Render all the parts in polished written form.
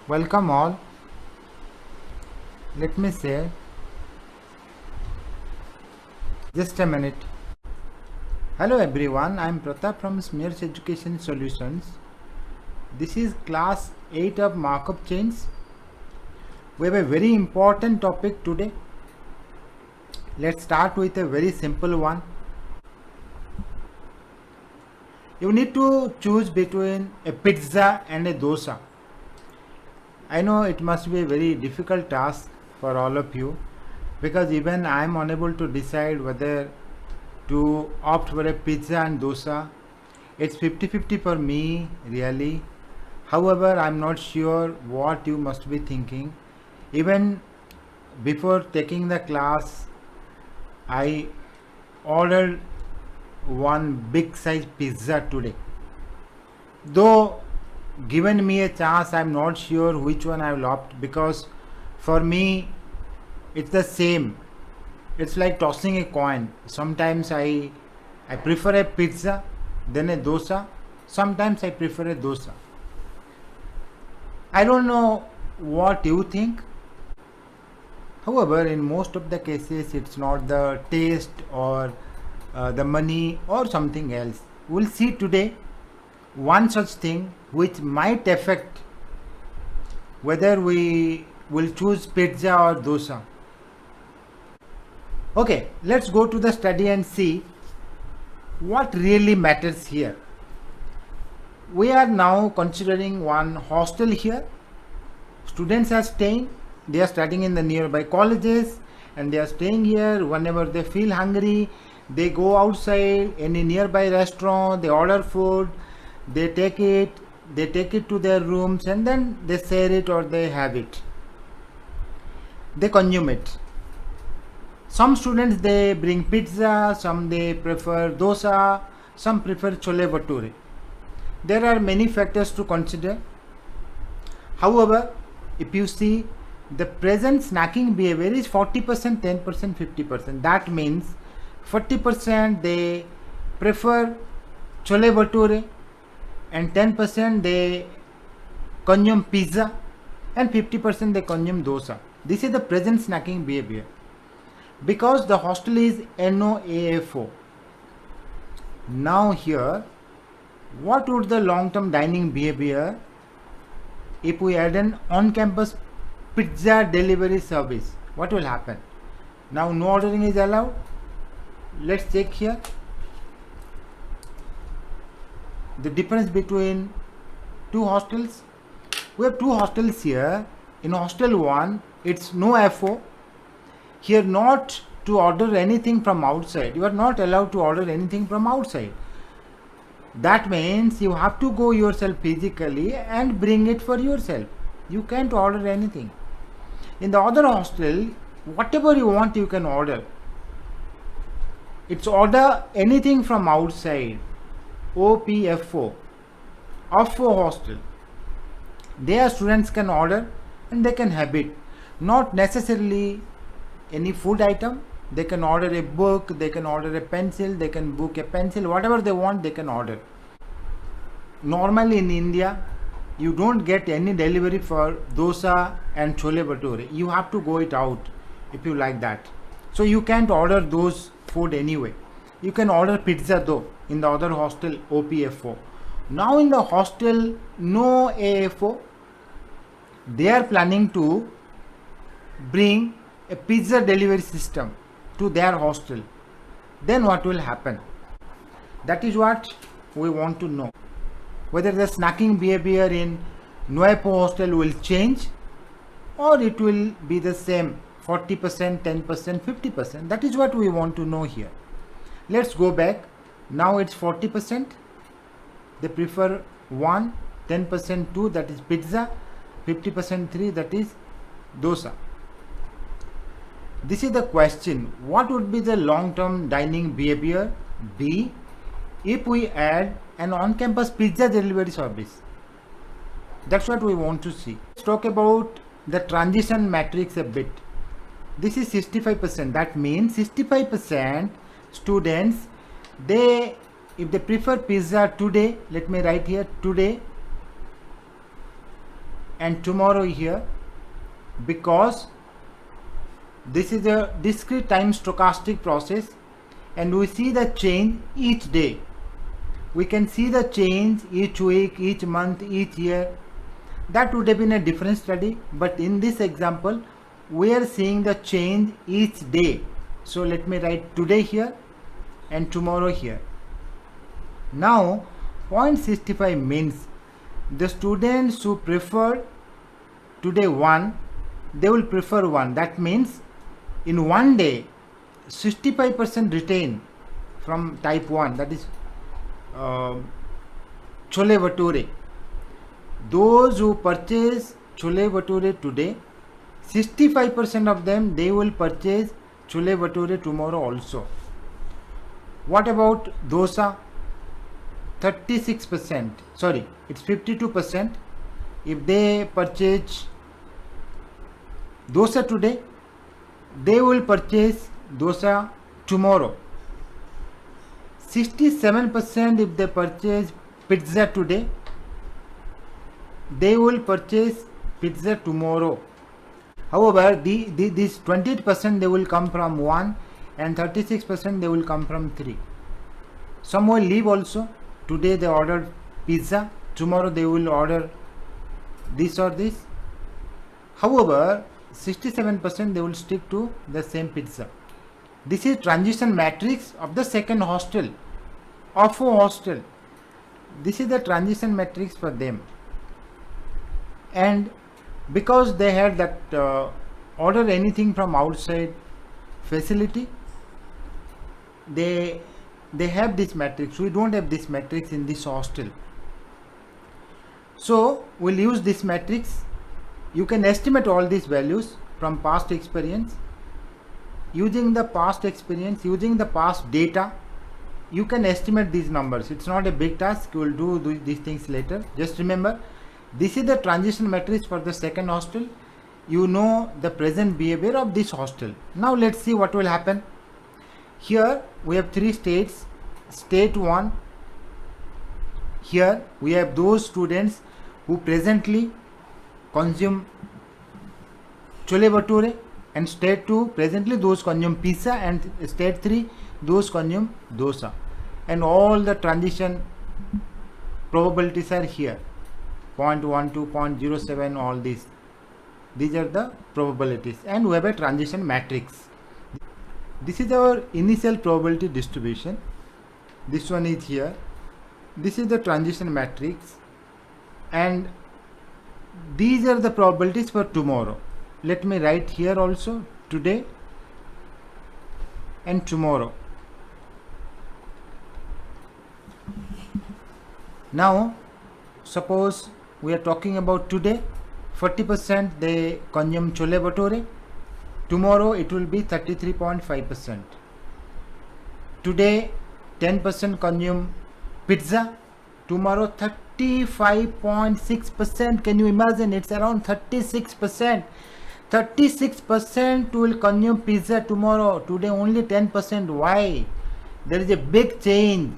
Welcome all. Let me say just a minute. Hello everyone, I am Pratap from Smears Education Solutions. This is class 8 of markup chains. We have a very important topic today. Let's start with a very simple one. You need to choose between a pizza and a dosa. I know it must be a very difficult task for all of you because even I am unable to decide whether to opt for a pizza and dosa. It's 50-50 for me really. However, I'm not sure what you must be thinking. Even before taking the class, I ordered one big size pizza today. Though given me a chance, I'm not sure which one I will opt because for me it's the same. It's like tossing a coin. Sometimes I prefer a pizza than a dosa. Sometimes I prefer a dosa. I don't know what you think. However, in most of the cases, it's not the taste or the money or something else. We'll see today one such thing which might affect whether we will choose pizza or dosa. Okay, let's go to the study and see what really matters here. We are now considering one hostel here. Students are staying, they are studying in the nearby colleges and they are staying here. Whenever they feel hungry, they go outside any nearby restaurant, they order food, they take it to their rooms and then they share it or they have it. They consume it. Some students they bring pizza, some they prefer dosa, some prefer chole bhature. There are many factors to consider. However, if you see the present snacking behavior is 40%, 10%, 50%. That means 40% they prefer chole bhature and 10% they consume pizza and 50% they consume dosa. This is the present snacking behavior. Because the hostel is NOAFO. Now here, what would the long-term dining behavior if we add an on-campus pizza delivery service? What will happen? Now no ordering is allowed. Let's check here. The difference between two hostels. We have two hostels here. In hostel 1, it's no FO. Here not to order anything from outside. You are not allowed to order anything from outside. That means you have to go yourself physically and bring it for yourself. You can't order anything. In the other hostel, whatever you want you can order. It's order anything from outside. OPFO, OFO hostel. There students can order and they can have it. Not necessarily any food item. They can order a book, they can order a pencil, they can book a pencil, whatever they want they can order. Normally in India, you don't get any delivery for dosa and chole bhature. You have to go it out if you like that. So you can't order those food anyway. You can order pizza though in the other hostel OPFO. Now in the hostel no AFO, they are planning to bring a pizza delivery system to their hostel. Then what will happen? That is what we want to know. Whether the snacking behavior in NOAFO hostel will change or it will be the same 40%, 10%, 50%. That is what we want to know here. Let's go back. Now it's 40%. They prefer 1, 10% 2, that is pizza, 50% 3, that is dosa. This is the question. What would be the long-term dining behavior? B. If we add an on-campus pizza delivery service. That's what we want to see. Let's talk about the transition matrix a bit. This is 65%. That means 65% students, if they prefer pizza today, let me write here today, and tomorrow here, because this is a discrete time stochastic process and we see the change each day. We can see the change each week, each month, each year. That would have been a different study, but in this example we are seeing the change each day. So let me write today here and tomorrow here. Now 0.65 means the students who prefer today 1, they will prefer 1. That means in one day 65% retain from type 1, that is chole bhature. Those who purchase chole bhature today, 65% of them they will purchase chole bhature tomorrow also. What about dosa? 36%, sorry, it's 52%. If they purchase dosa today, they will purchase dosa tomorrow. 67% if they purchase pizza today, they will purchase pizza tomorrow. However, these 28% they will come from 1 and 36% they will come from 3. Some will leave also. Today they ordered pizza, tomorrow they will order this or this. However, 67% they will stick to the same pizza. This is transition matrix of the second hostel, of a hostel. This is the transition matrix for them. And because they had that order anything from outside facility, they have this matrix. We don't have this matrix in this hostel. So we'll use this matrix. You can estimate all these values from past experience. Using the past experience, using the past data, you can estimate these numbers. It's not a big task. You will do these things later. Just remember, this is the transition matrix for the second hostel. You know the present behavior of this hostel. Now let's see what will happen. Here we have 3 states. State 1, here we have those students who presently consume chole bhature, and state 2 presently those consume pizza, and state 3 those consume dosa, and all the transition probabilities are here, 0.12, 0.07, all these are the probabilities, and we have a transition matrix. This is our initial probability distribution. This one is here. This is the transition matrix, and these are the probabilities for tomorrow. Let me write here also, today and tomorrow. Now suppose we are talking about today, 40% they consume chole bhature. Tomorrow it will be 33.5%. Today 10% consume pizza. Tomorrow 35.6%. Can you imagine? It's around 36%. 36% will consume pizza tomorrow. Today only 10%. Why? There is a big change.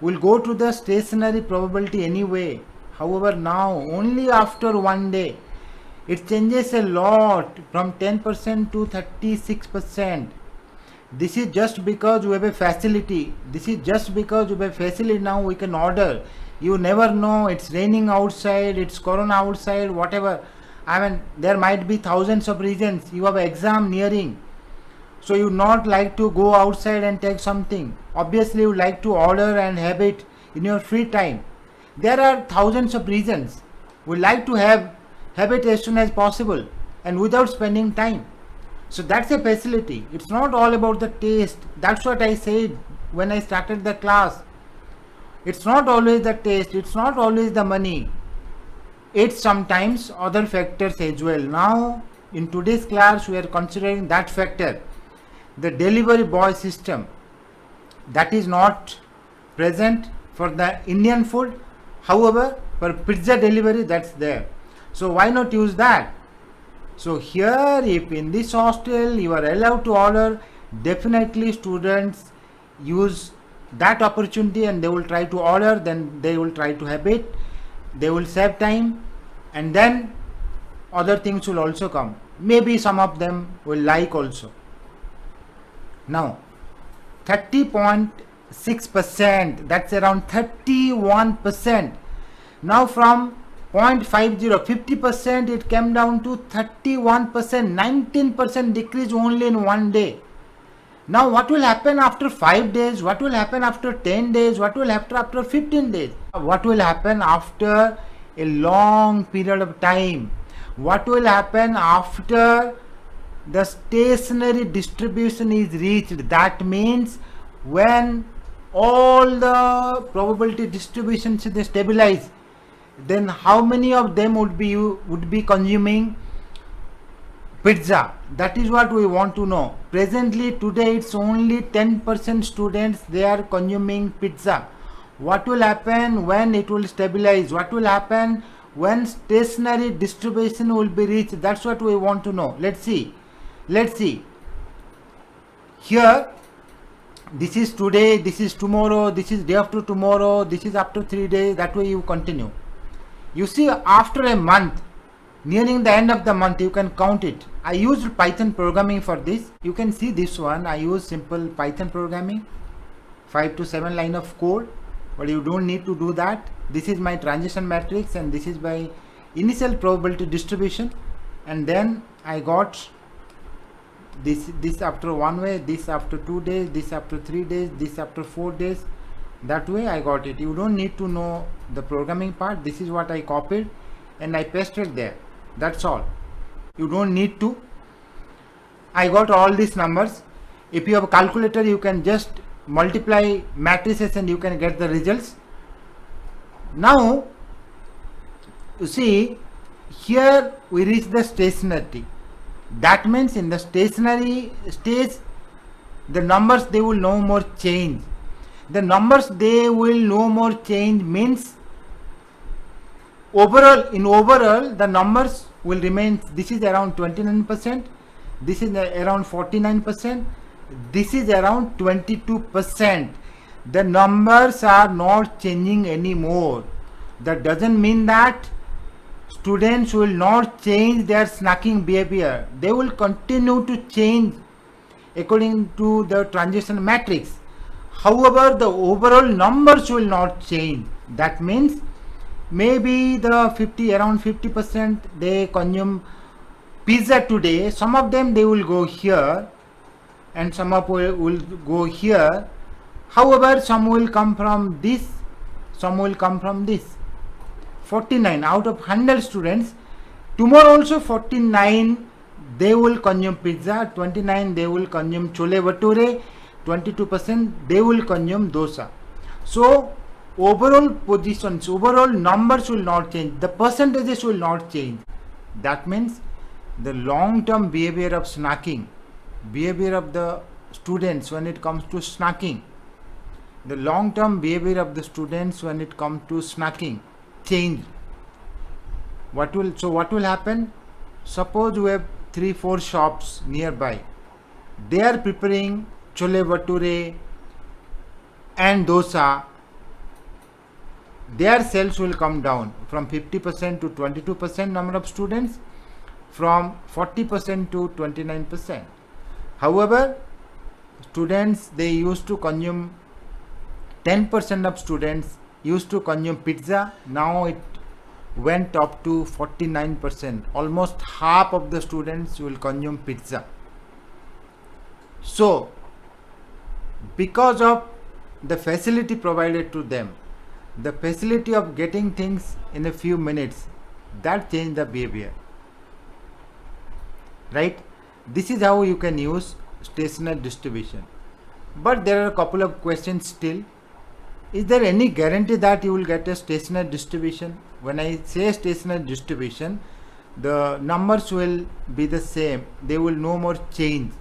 We'll go to the stationary probability anyway. However, now only after one day it changes a lot from 10% to 36%. This is just because we have a facility. This is just because we have a facility. Now we can order. You never know. It's raining outside. It's corona outside. Whatever. I mean, there might be thousands of reasons. You have an exam nearing, so you not like to go outside and take something. Obviously, you like to order and have it in your free time. There are thousands of reasons. We like to have it as soon as possible and without spending time. So that's a facility. It's not all about the taste. That's what I said when I started the class. It's not always the taste. It's not always the money. It's sometimes other factors as well. Now in today's class we are considering that factor, the delivery boy system, that is not present for the Indian food. However, for pizza delivery that's there. So why not use that? So here, if in this hostel you are allowed to order, definitely students use that opportunity and they will try to order, then they will try to have it, they will save time, and then other things will also come. Maybe some of them will like also. Now 30.6%, that's around 31%. Now from 0.50, 50%, it came down to 31%, 19% decrease only in one day. Now what will happen after 5 days? What will happen after 10 days? What will happen after 15 days? What will happen after a long period of time? What will happen after the stationary distribution is reached? That means when all the probability distributions they stabilize, then how many of them would be consuming pizza? That is what we want to know. Presently today it's only 10% students they are consuming pizza. What will happen when it will stabilize? What will happen when stationary distribution will be reached? That's what we want to know. Let's see. Here, this is today, this is tomorrow, this is day after tomorrow, this is after 3 days. That way you continue. You see, after a month, nearing the end of the month, you can count it. I used Python programming for this. You can see this one. I use simple Python programming, 5 to 7 line of code, but you don't need to do that. This is my transition matrix and this is my initial probability distribution, and then I got this after 1 way, this after 2 days, this after 3 days, this after 4 days. That way I got it. You don't need to know the programming part. This is what I copied and I pasted there. That's all. You don't need to. I got all these numbers. If you have a calculator, you can just multiply matrices and you can get the results. Now you see, here we reach the stationarity. That means in the stationary stage, the numbers they will no more change. The numbers they will no more change means overall the numbers will remain. This is around 29%, this is around 49%, this is around 22%. The numbers are not changing anymore. That doesn't mean that students will not change their snacking behavior. They will continue to change according to the transition matrix. However, the overall numbers will not change. That means maybe the around 50% they consume pizza today. Some of them they will go here and some of will go here. However, some will come from this, some will come from this. 49 out of 100 students, tomorrow also 49 they will consume pizza, 29 they will consume chole bhature, 22% they will consume dosa. So overall positions, overall numbers will not change, the percentages will not change. That means the long-term behavior of snacking, behavior of the students when it comes to snacking, the long-term behavior of the students when it comes to snacking change. What will happen? Suppose we have 3-4 shops nearby. They are preparing chole bhature and dosa. Their sales will come down from 50% to 22% number of students, from 40% to 29%. However, students they used to consume 10% of students used to consume pizza. Now it went up to 49%. Almost half of the students will consume pizza. So because of the facility provided to them, the facility of getting things in a few minutes, that changed the behavior, right? This is how you can use stationary distribution. But there are a couple of questions still. Is there any guarantee that you will get a stationary distribution? When I say stationary distribution, the numbers will be the same. They will no more change.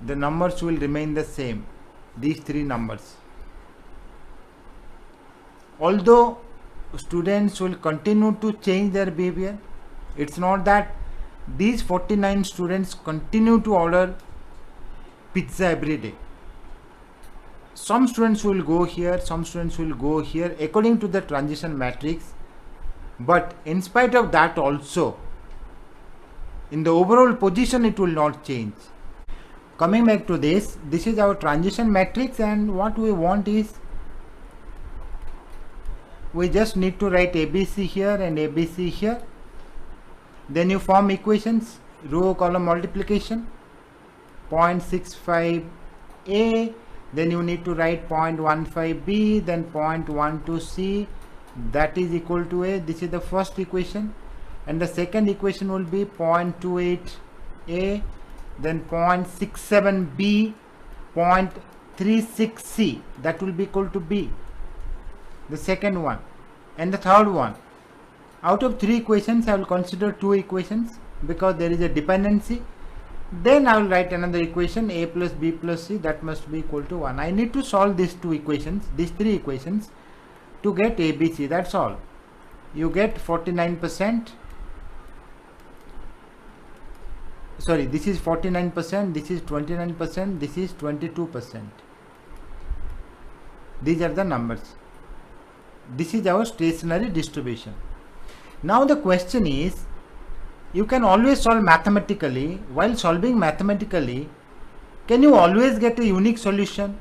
The numbers will remain the same. These three numbers. Although students will continue to change their behavior, it's not that these 49 students continue to order pizza every day. Some students will go here, some students will go here according to the transition matrix. But in spite of that also, In the overall position it will not change. Coming back to this is our transition matrix, and what we want is we just need to write ABC here and ABC here. Then you form equations, row column multiplication, 0.65a, then you need to write 0.15b, then 0.12c, that is equal to a. This is the first equation, and the second equation will be 0.28a, then 0.67b, 0.36c, that will be equal to b, the second one. And the third one, out of 3 equations I will consider 2 equations because there is a dependency. Then I will write another equation, a plus b plus c, that must be equal to 1. I need to solve these 2 equations, these 3 equations, to get ABC, that's all. You get 49%, sorry, this is 49%, this is 29%, this is 22%. These are the numbers. This is our stationary distribution. Now the question is, you can always solve mathematically. While solving mathematically, can you always get a unique solution?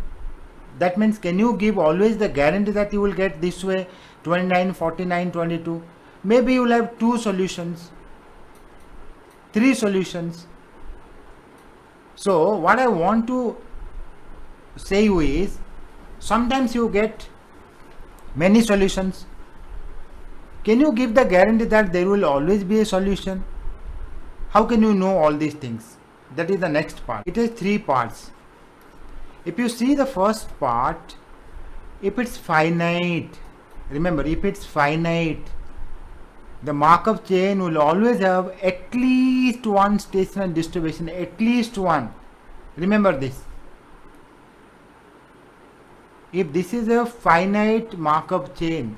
That means, can you give always the guarantee that you will get this way 29, 49, 22? Maybe you will have 2 solutions, 3 solutions. So what I want to say you is, sometimes you get many solutions. Can you give the guarantee that there will always be a solution? How can you know all these things? That is the next part. It has 3 parts. If you see the first part, if it's finite, remember, if it's finite, the Markov chain will always have at least one stationary distribution, at least one. Remember this. If this is a finite Markov chain,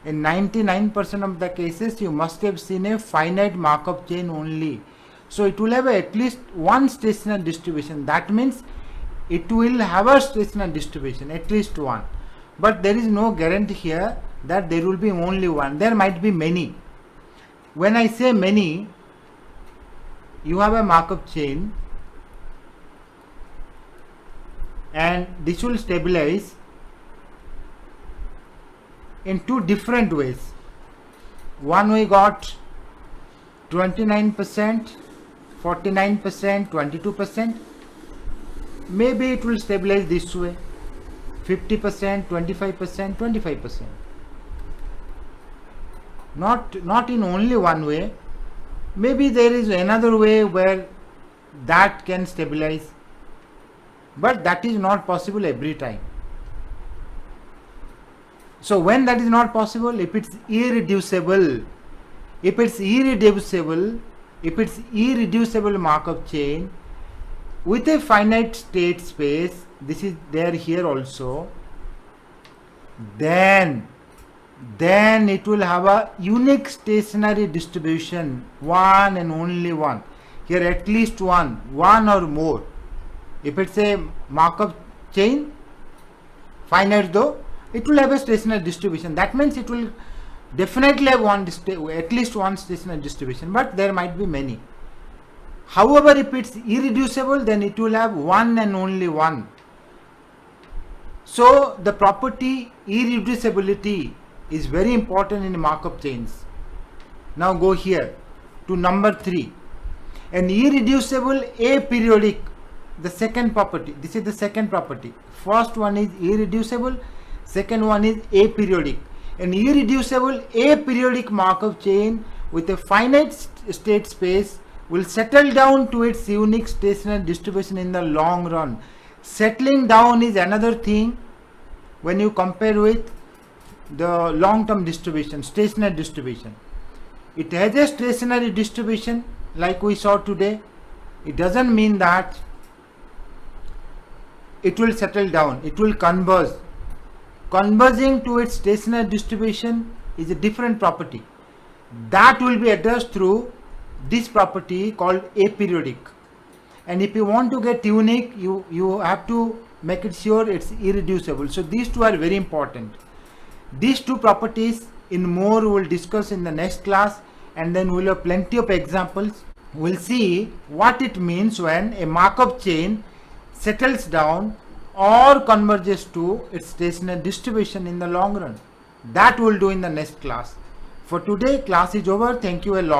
in 99% of the cases you must have seen a finite Markov chain only. So it will have at least one stationary distribution. That means it will have a stationary distribution, at least one. But there is no guarantee here that there will be only one. There might be many. When I say many, you have a Markov chain and this will stabilize in 2 different ways. One we got 29%, 49%, 22%. Maybe it will stabilize this way, 50%, 25%, 25%. Not in only one way. Maybe there is another way where that can stabilize, but that is not possible every time. So when that is not possible, if it's irreducible, if it's irreducible Markov chain with a finite state space, this is there here also, then it will have a unique stationary distribution, one and only one. Here at least one or more. If it's a Markov chain, finite though, it will have a stationary distribution. That means it will definitely have at least one stationary distribution, but there might be many. However, if it's irreducible, then it will have one and only one. So the property irreducibility is very important in Markov chains. Now go here to number 3. An irreducible aperiodic, the second property. This is the second property. First one is irreducible, second one is aperiodic. An irreducible aperiodic Markov chain with a finite state space will settle down to its unique stationary distribution in the long run. Settling down is another thing when you compare with the long-term distribution, stationary distribution. It has a stationary distribution like we saw today. It doesn't mean that it will settle down. It will converge. Converging to its stationary distribution is a different property. That will be addressed through this property called aperiodic. And if you want to get unique, you have to make it sure it's irreducible. So these two are very important. These two properties in more we will discuss in the next class, and then we will have plenty of examples. we'll see what it means when a Markov chain settles down or converges to its stationary distribution in the long run. That we'll do in the next class. For today, class is over. Thank you a lot.